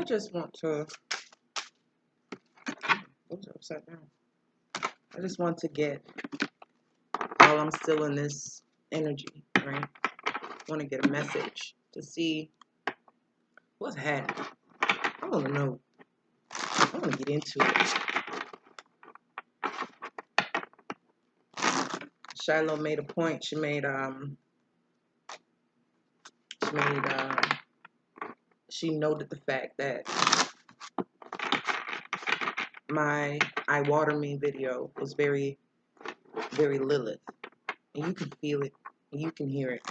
just want to, oops, upside down. I just want to get, while I'm still in this energy, right? I want to get a message to see what's happening. I want to know. I want to get into it. Shiloh made a point. She noted the fact that my I Water Me video was very, very Lilith. And you can feel it. And you can hear it.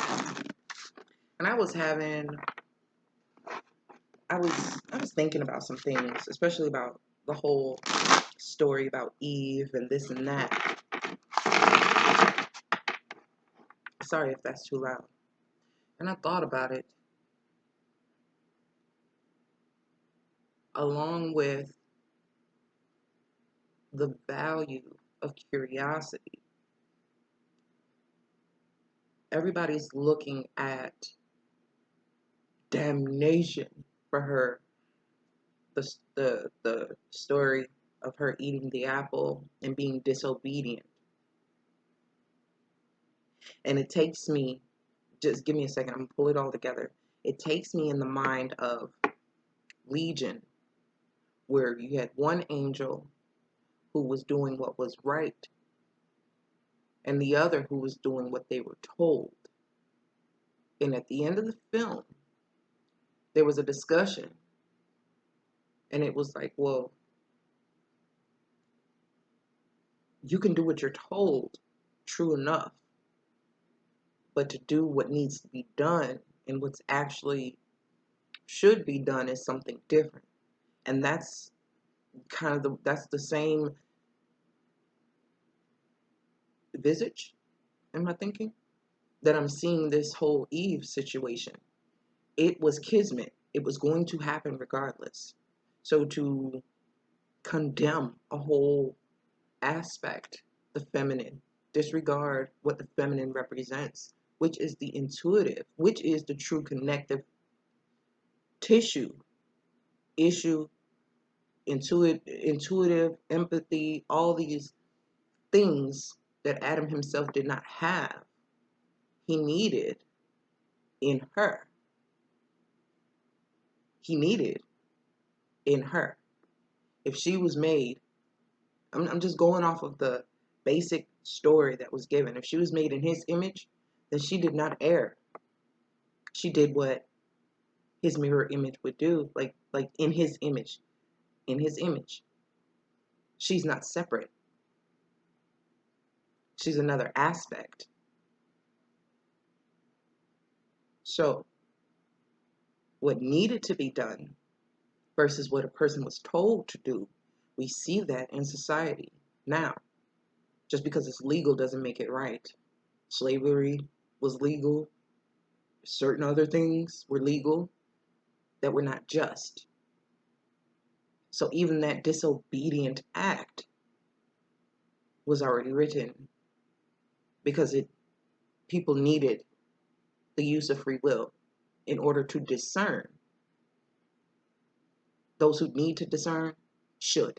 And I was thinking about some things, especially about the whole story about Eve and this and that. Sorry if that's too loud. And I thought about it along with the value of curiosity. Everybody's looking at damnation for her. The story of her eating the apple and being disobedient. And it takes me, just give me a second, I'm going to pull it all together. It takes me in the mind of Legion, where you had one angel who was doing what was right, and the other who was doing what they were told. And at the end of the film, there was a discussion, and it was like, well, you can do what you're told, true enough, but to do what needs to be done and what's actually should be done is something different. And that's kind of that's the same visage, am I thinking, that I'm seeing this whole Eve situation. It was kismet. It was going to happen regardless. So to condemn a whole aspect, the feminine, disregard what the feminine represents, which is the intuitive, which is the true connective tissue, intuitive, empathy, all these things that Adam himself did not have, he needed in her. He needed in her. If she was made, I'm just going off of the basic story that was given. If she was made in his image, then she did not err. She did what his mirror image would do, like in his image. In his image. She's not separate. She's another aspect. So, what needed to be done versus what a person was told to do, we see that in society now. Just because it's legal doesn't make it right. Slavery was legal. Certain other things were legal that were not just. So even that disobedient act was already written because people needed the use of free will in order to discern. Those who need to discern should.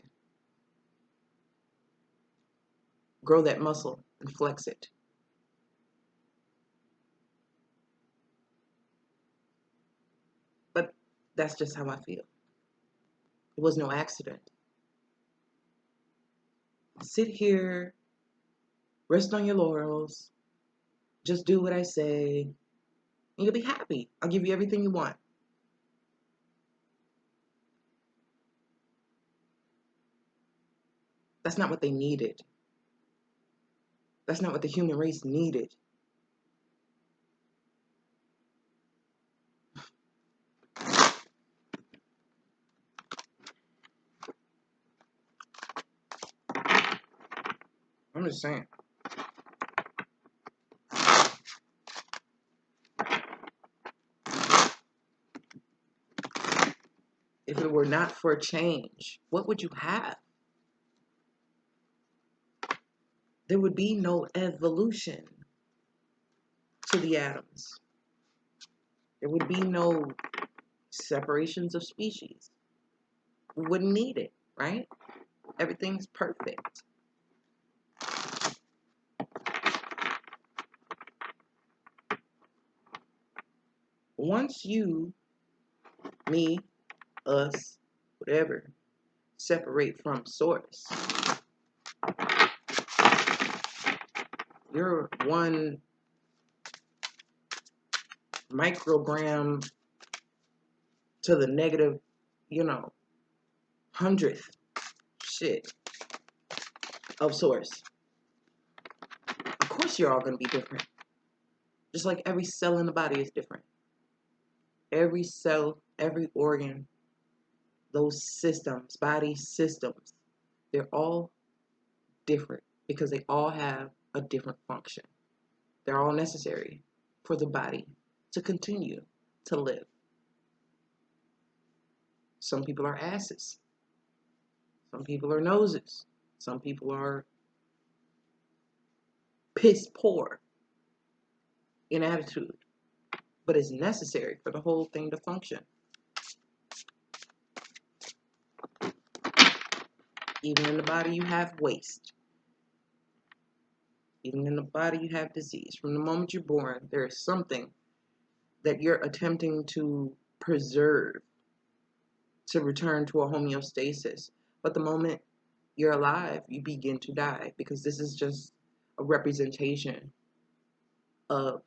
Grow that muscle and flex it. But that's just how I feel. It was no accident. Sit here, rest on your laurels, just do what I say, and you'll be happy. I'll give you everything you want. That's not what they needed. That's not what the human race needed. I'm just saying. If it were not for change, what would you have? There would be no evolution to the atoms. There would be no separations of species. we wouldn't need it, right? Everything's perfect. Once you, me, us, whatever, separate from source, you're 1 microgram to the negative, 100th shit of source. Of course you're all going to be different. Just like every cell in the body is different. Every cell, every organ, those systems, body systems, they're all different because they all have a different function. They're all necessary for the body to continue to live. Some people are asses. Some people are noses. Some people are piss poor in attitude. But it's necessary for the whole thing to function. Even in the body you have waste. Even in the body you have disease. From the moment you're born, there is something that you're attempting to preserve, to return to a homeostasis. But the moment you're alive, you begin to die, because this is just a representation of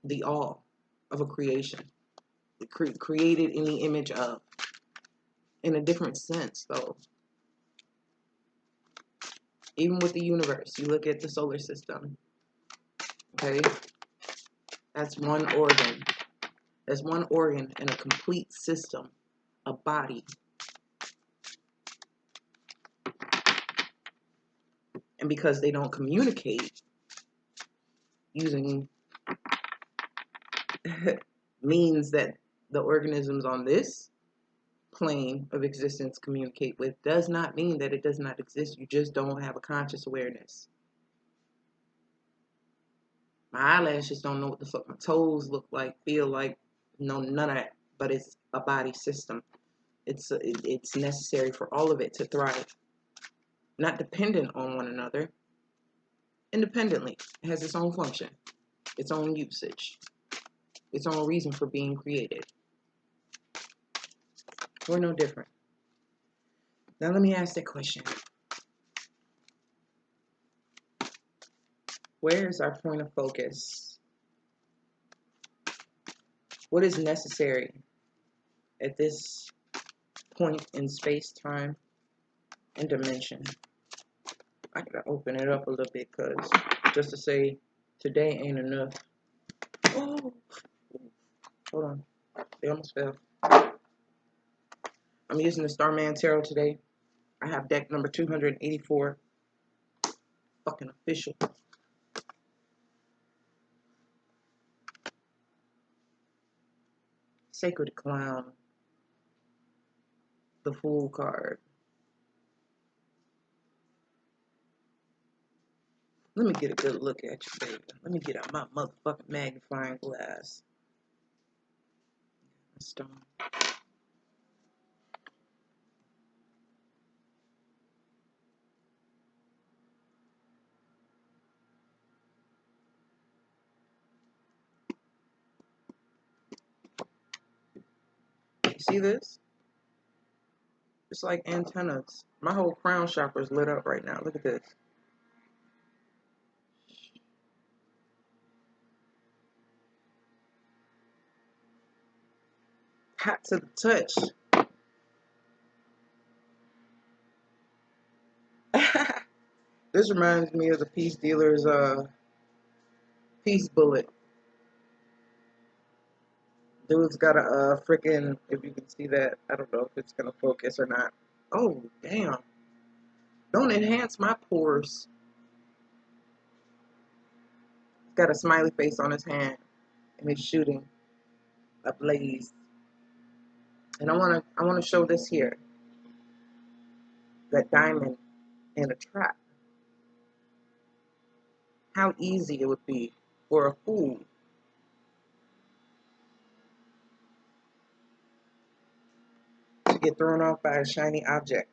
the all of a creation, created in the image of, in a different sense though. Even with the universe, you look at the solar system, okay? That's one organ. That's one organ in a complete system, a body. And because they don't communicate using means that the organisms on this plane of existence communicate with, does not mean that it does not exist. You just don't have a conscious awareness. My eyelashes don't know what the fuck my toes look like, feel like, no, none of that. But it's a body system. It's necessary for all of it to thrive. Not dependent on one another. Independently. It has its own function. Its own usage. Its own reason for being created. We're no different. Now let me ask that question. Where is our point of focus? What is necessary at this point in space, time, and dimension? I gotta open it up a little bit, because just to say today ain't enough. Oh, hold on. They almost fell. I'm using the Starman Tarot today. I have deck number 284. Fucking official. Sacred Clown. The Fool card. Let me get a good look at you, baby. Let me get out my motherfucking magnifying glass. Stone. You see this? It's like antennas. My whole crown chakra is lit up right now. Look at this. Hot to the touch. This reminds me of the Peace Dealer's Peace Bullet. Dude's got a freaking, if you can see that, I don't know if it's going to focus or not. Oh, damn. Don't enhance my pores. He's got a smiley face on his hand, and he's shooting a blaze. And I want to show this here. That diamond in a trap. How easy it would be for a fool get thrown off by a shiny object.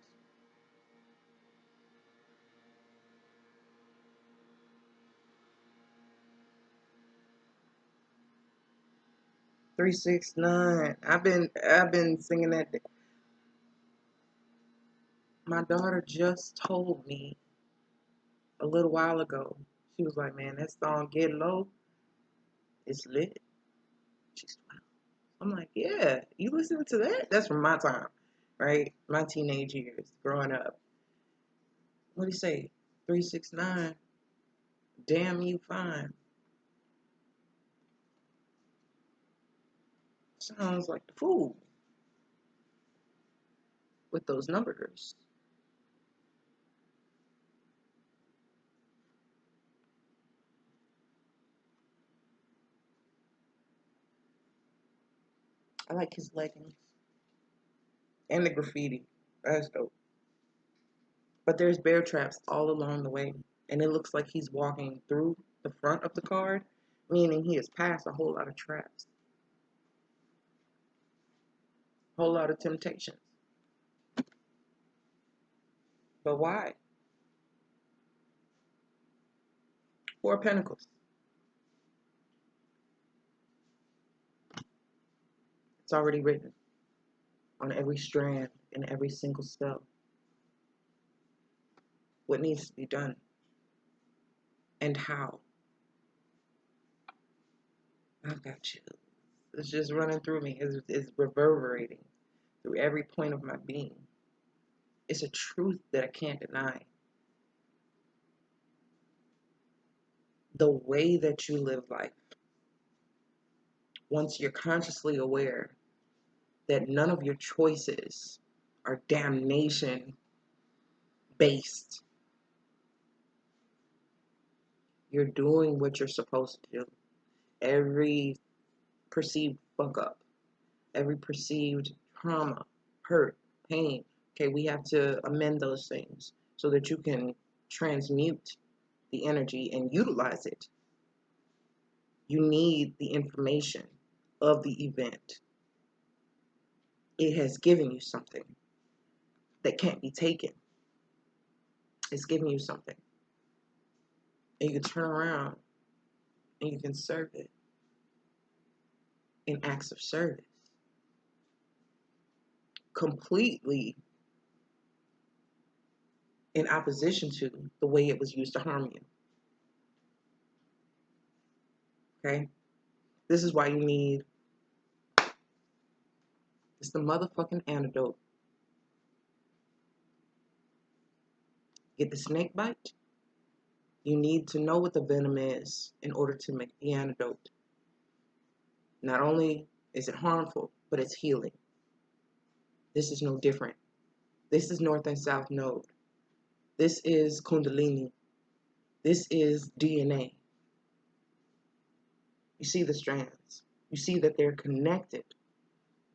Three, 6, 9. I've been singing that. My daughter just told me a little while ago. She was like, "Man, that song Get Low is lit." She's 12. I'm like, "Yeah, you listening to that? That's from my time, right? My teenage years, growing up." What do you say? 3, 6, 9. Damn you fine. Sounds like the fool with those numbers. I like his leggings and the graffiti. That's dope. But there's bear traps all along the way, and it looks like he's walking through the front of the card, meaning he has passed a whole lot of traps, a whole lot of temptations. But why? Four of Pentacles. It's already written on every strand and every single cell what needs to be done and how. I've got you. It's just running through me. It's reverberating through every point of my being. It's a truth that I can't deny. The way that you live life, once you're consciously aware that none of your choices are damnation based, you're doing what you're supposed to do. Every perceived fuck up, every perceived trauma, hurt, pain, okay, we have to amend those things so that you can transmute the energy and utilize it. You need the information of the event. It has given you something that can't be taken. It's giving you something. And you can turn around and you can serve it in acts of service. Completely in opposition to the way it was used to harm you. Okay? This is why you need, it's the motherfucking antidote. Get the snake bite. You need to know what the venom is in order to make the antidote. Not only is it harmful, but it's healing. This is no different. This is North and South Node. This is Kundalini. This is DNA. You see the strands. You see that they're connected.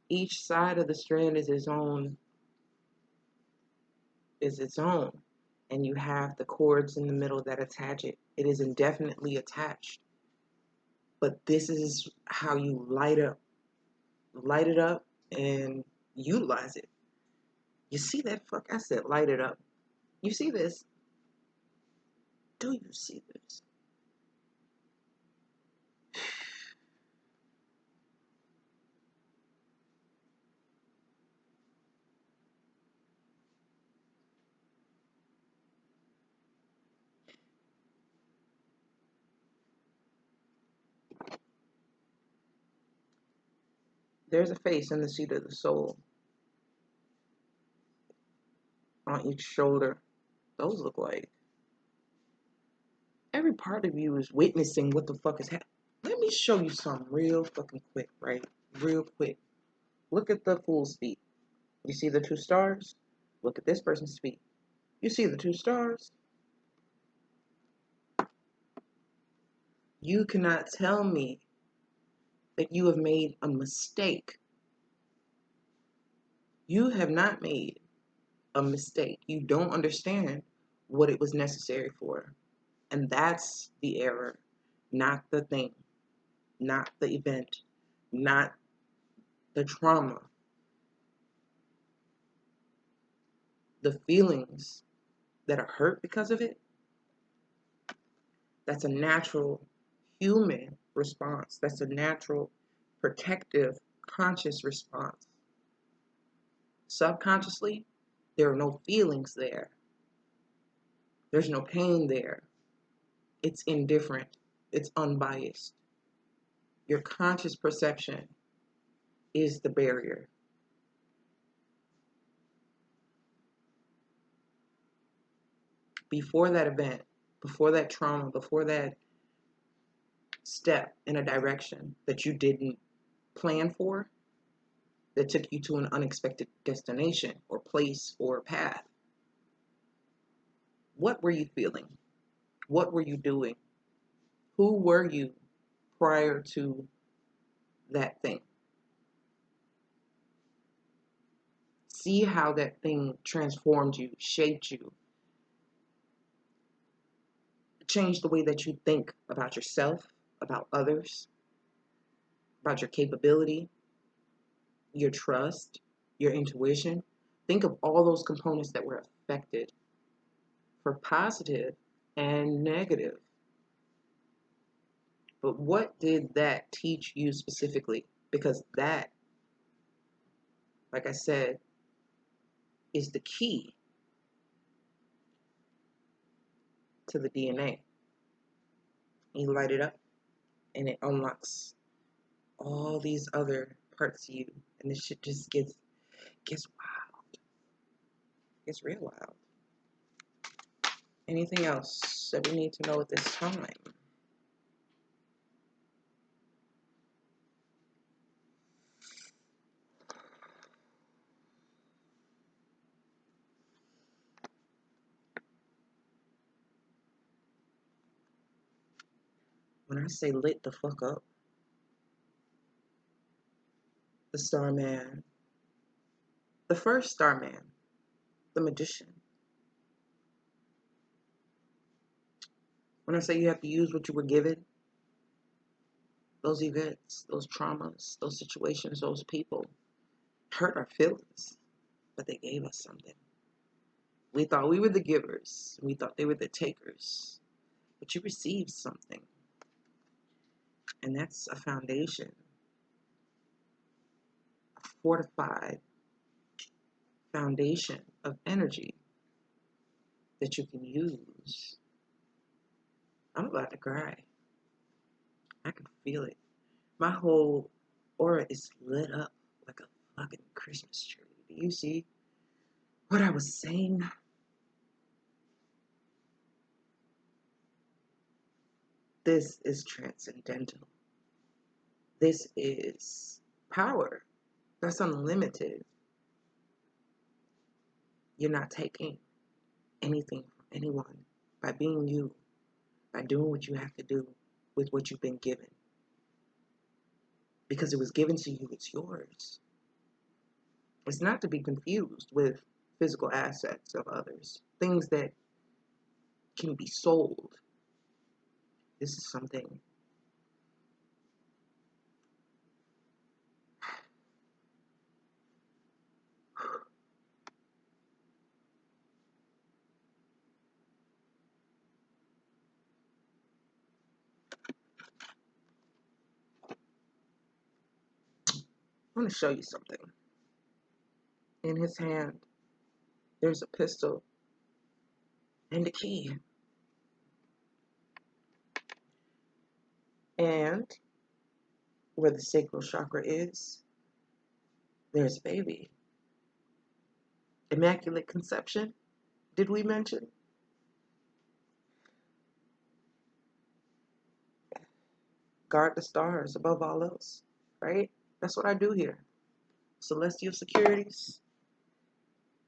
Each side of the strand is its own. And you have the cords in the middle that attach it. It is indefinitely attached. But this is how you light it up and utilize it. You see that? Fuck, I said light it up. You see this? Do you see this? There's a face in the seat of the soul on each shoulder. Those look like every part of you is witnessing what the fuck is happening. Let me show you something real fucking quick, right? Real quick. Look at the fool's feet. You see the two stars? Look at this person's feet. You see the two stars? You cannot tell me that you have made a mistake. You have not made a mistake. You don't understand what it was necessary for. And that's the error, not the thing, not the event, not the trauma. the feelings that are hurt because of it, that's a natural human response. That's a natural, protective, conscious response. Subconsciously, there are no feelings there. There's no pain there. It's indifferent. It's unbiased. Your conscious perception is the barrier. Before that event, before that trauma, before that step in a direction that you didn't plan for, that took you to an unexpected destination or place or path, what were you feeling? What were you doing? Who were you prior to that thing? See how that thing transformed you, shaped you, changed the way that you think about yourself, about others, about your capability, your trust, your intuition. Think of all those components that were affected for positive and negative. But what did that teach you specifically? Because that, like I said, is the key to the DNA. You light it up and it unlocks all these other parts of you, and this shit just gets wild. Gets real wild. Anything else that we need to know at this time? When I say lit the fuck up, the Starman, the first Starman, the Magician. When I say you have to use what you were given, those events, those traumas, those situations, those people hurt our feelings, but they gave us something. We thought we were the givers. We thought they were the takers. But you received something. And that's a foundation, a fortified foundation of energy that you can use. I'm about to cry. I can feel it. My whole aura is lit up like a fucking Christmas tree. Do you see what I was saying? This is transcendental. This is power. That's unlimited. You're not taking anything from anyone by being you, by doing what you have to do with what you've been given. Because it was given to you, it's yours. It's not to be confused with physical assets of others, things that can be sold. This is something I want to show you something. In his hand, there's a pistol and a key. And where the sacral chakra is, there's a baby. Immaculate conception, did we mention? Guard the stars above all else, right? That's what I do here. Celestial securities,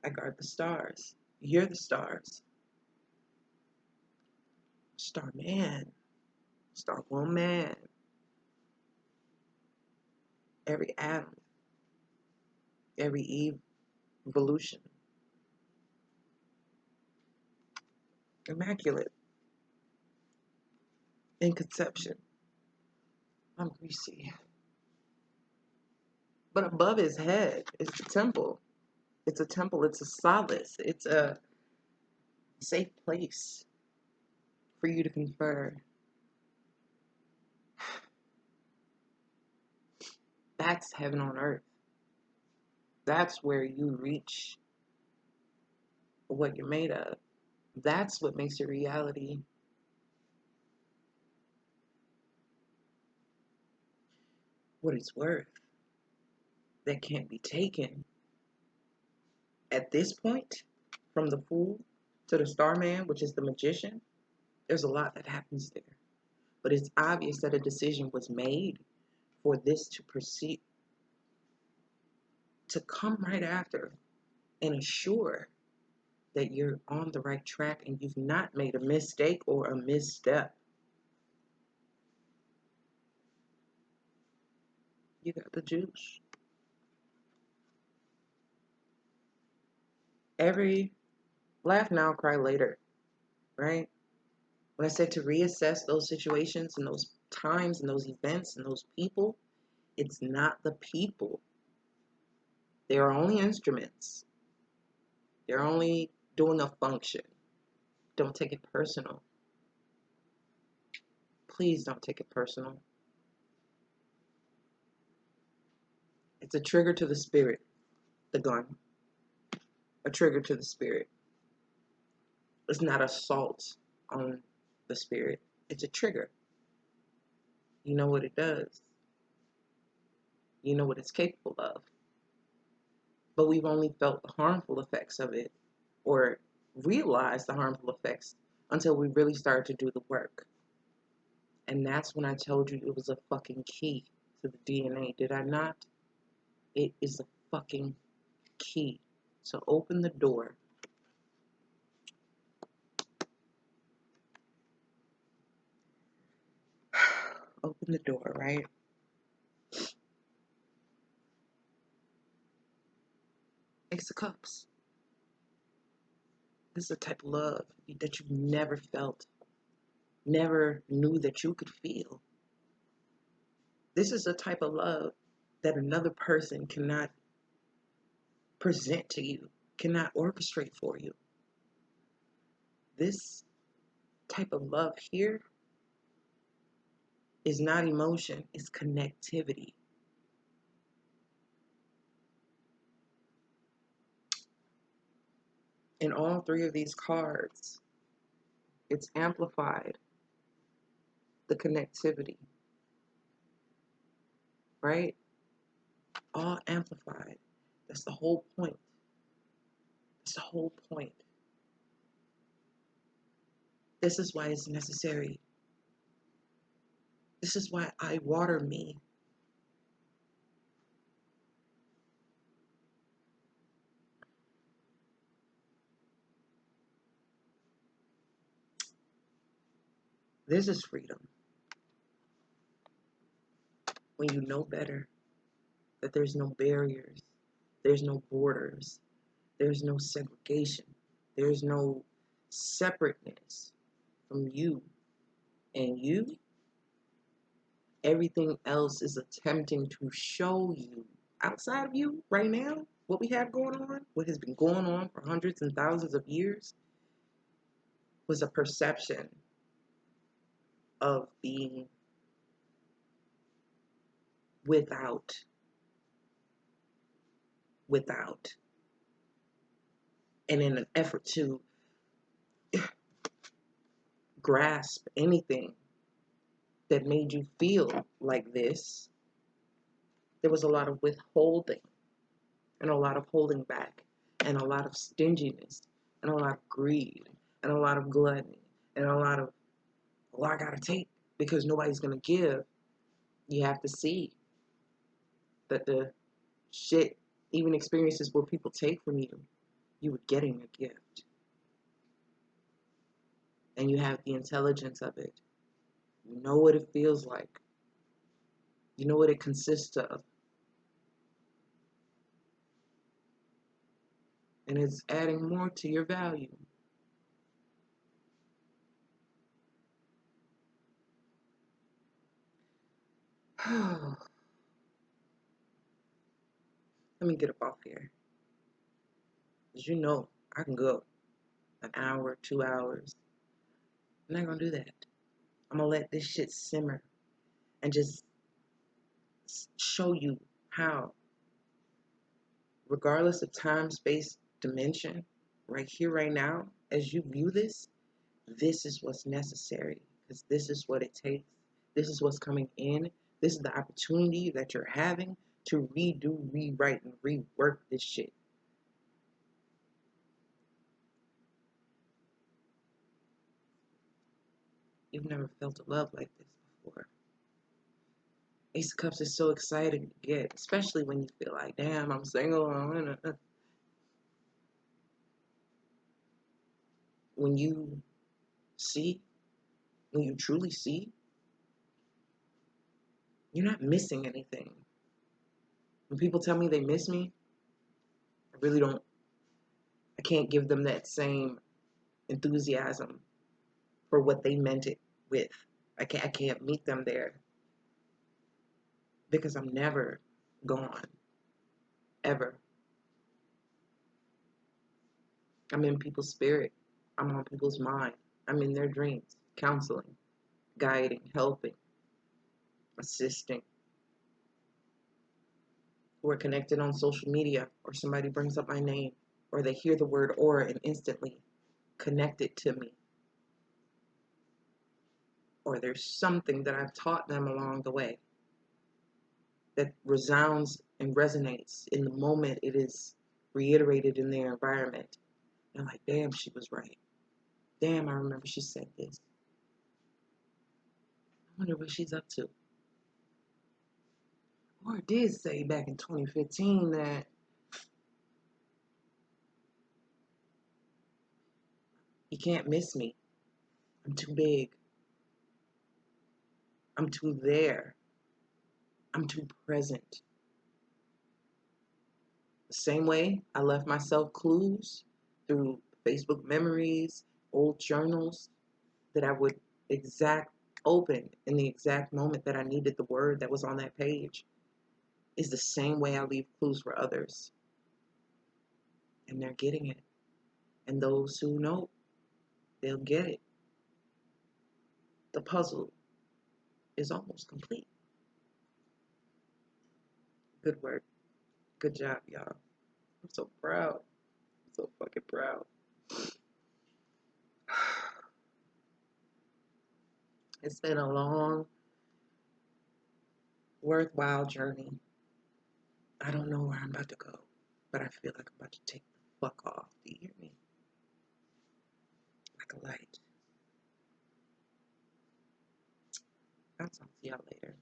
I guard the stars. You're the stars. Starman, star woman, every atom, every evolution. Immaculate in conception. I'm greasy. But above his head is the temple. It's a temple. It's a solace. It's a safe place for you to confer. That's heaven on earth. That's where you reach what you're made of. That's what makes your reality. What it's worth. That can't be taken. At this point, from the fool to the starman, which is the magician, there's a lot that happens there. But it's obvious that a decision was made for this to proceed, to come right after and assure that you're on the right track and you've not made a mistake or a misstep. You got the juice. Every laugh now, cry later, right? When I said to reassess those situations and those times and those events and those people, it's not the people. They are only instruments. They're only doing a function. Don't take it personal. Please don't take it personal. It's a trigger to the spirit, the gun. A trigger to the spirit. It's not assault on the spirit. It's a trigger. You know what it does. You know what it's capable of. But we've only felt the harmful effects of it or realized the harmful effects until we really started to do the work. And that's when I told you it was a fucking key to the DNA. Did I not? It is a fucking key. So open the door. Open the door, right? Ace of Cups. This is a type of love that you've never felt, never knew that you could feel. This is a type of love that another person cannot present to you, cannot orchestrate for you. This type of love here is not emotion, it's connectivity. In all three of these cards, it's amplified the connectivity, right? All amplified. That's the whole point. That's the whole point. This is why it's necessary. This is why I water me. This is freedom. When you know better, that there's no barriers, there's no borders, there's no segregation, there's no separateness from you and you. Everything else is attempting to show you outside of you right now, what we have going on, what has been going on for hundreds and thousands of years, was a perception of being without. And in an effort to grasp anything that made you feel like this, there was a lot of withholding and a lot of holding back and a lot of stinginess and a lot of greed and a lot of gluttony and a lot of, well, I gotta take because nobody's gonna give. You have to see that the shit, even experiences where people take from you, you were getting a gift. And you have the intelligence of it. You know what it feels like. You know what it consists of. And it's adding more to your value. Let me get up off here. Because you know I can go an hour, 2 hours. I'm not going to do that. I'm going to let this shit simmer and just show you how, regardless of time, space, dimension, right here, right now, as you view this is what's necessary, because this is what it takes. This is what's coming in. This is the opportunity that you're having to redo, rewrite, and rework this shit. You've never felt a love like this before. Ace of Cups is so exciting to get, especially when you feel like, damn, I'm single. When you see, when you truly see, you're not missing anything. When people tell me they miss me, I really don't, I can't give them that same enthusiasm for what they meant it with. I can't meet them there because I'm never gone, ever. I'm in people's spirit. I'm on people's mind. I'm in their dreams, counseling, guiding, helping, assisting. We're connected on social media, or somebody brings up my name, or they hear the word aura and instantly connect it to me. Or there's something that I've taught them along the way that resounds and resonates in the moment it is reiterated in their environment. And like, damn, she was right. Damn, I remember she said this. I wonder what she's up to. Or it did say back in 2015 that you can't miss me. I'm too big. I'm too there. I'm too present. The same way I left myself clues through Facebook memories, old journals that I would open in the exact moment that I needed the word that was on that page, is the same way I leave clues for others. And they're getting it. And those who know, they'll get it. The puzzle is almost complete. Good work. Good job, y'all. I'm so proud. I'm so fucking proud. It's been a long, worthwhile journey. I don't know where I'm about to go, but I feel like I'm about to take the fuck off. Do you hear me? Like a light. I'll talk to y'all later.